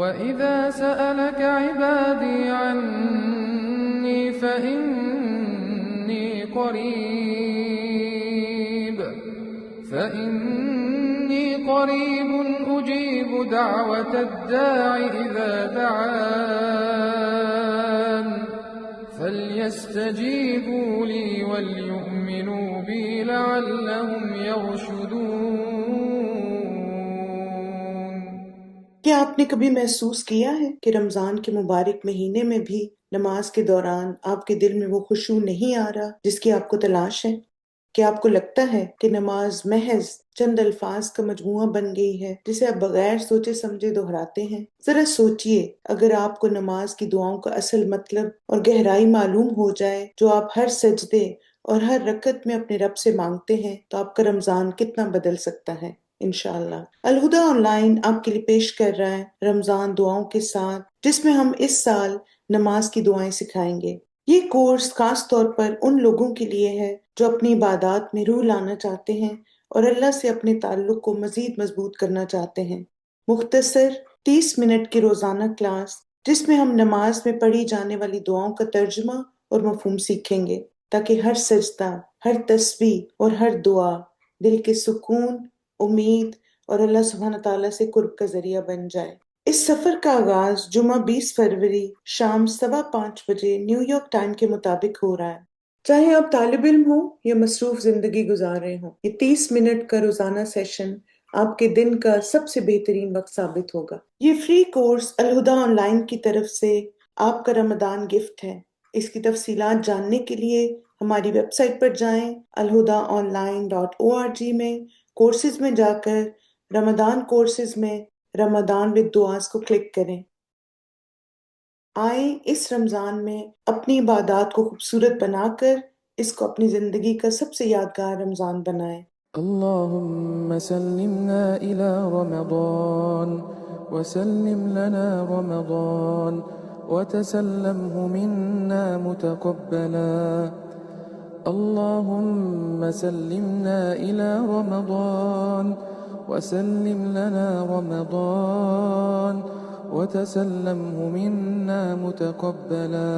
وَإِذَا سَأَلَكَ عِبَادِي عَنِّي فَإِنِّي قَرِيبٌ أُجِيبُ دَعْوَةَ الدَّاعِ إِذَا دَعَانِ فَلْيَسْتَجِيبُوا لِي وَلْيُؤْمِنُوا بِي لَعَلَّهُمْ يَرْشُدُونَ। क्या आपने कभी महसूस किया है कि रमजान के मुबारक महीने में भी नमाज के दौरान आपके दिल में वो खुशू नहीं आ रहा जिसकी आपको तलाश है? क्या आपको लगता है कि नमाज महज चंद अल्फाज का मजमुआ बन गई है जिसे आप बगैर सोचे समझे दोहराते हैं? जरा सोचिए, अगर आपको नमाज की दुआओं का असल मतलब और गहराई मालूम हो जाए जो आप हर सजदे और हर रकत में अपने रब से मांगते हैं, तो आपका रमजान कितना बदल सकता है। इंशाअल्लाह अलहुदा ऑनलाइन आपके लिए पेश कर रहा है रमजान दुआओं के साथ, जिसमें हम इस साल नमाज की दुआएं सिखाएंगे। ये कोर्स खास तौर पर उन लोगों के लिए है जो अपनी इबादत में रूह लाना चाहते हैं और अल्लाह से अपने ताल्लुक को मजीद मजबूत करना चाहते हैं। मुख्तसर 30 मिनट की रोजाना क्लास, जिसमें हम नमाज में पढ़ी जाने वाली दुआओं का तर्जुमा और मफहूम सीखेंगे, ताकि हर सजदा, हर तस्बीह और हर दुआ दिल के सुकून, उम्मीद और अल्लाह सुब्हान तआला से कुर्ब का जरिया बन जाए। इस सफर का आगाज जुमा 20 फरवरी शाम 5:15 बजे न्यूयॉर्क टाइम के मुताबिक हो रहा है। चाहे आप तालिब इल्म हो या मसरूफ जिंदगी गुजार रहे हो, ये 30 मिनट का रोजाना सेशन आपके दिन का सबसे बेहतरीन वक्त साबित होगा। ये फ्री कोर्स अलहुदा ऑनलाइन की तरफ से आपका रमदान गिफ्ट है। इसकी तफसीलात जानने के लिए हमारी वेबसाइट पर जाएं, alhudaonline.org में कोर्सेज में जाकर रमदान कोर्सेज में रमदान विद दुआस को क्लिक करें। आए इस रमजान में अपनी इबादत को खूबसूरत बनाकर इसको अपनी जिंदगी का सबसे यादगार रमजान बनाएं। اللهم سلمنا إلى رمضان وسلم لنا رمضان وتسلمه منا متقبلا. اللهم سلمنا إلى رمضان وسلم لنا رمضان وتسلمه منا متقبلا.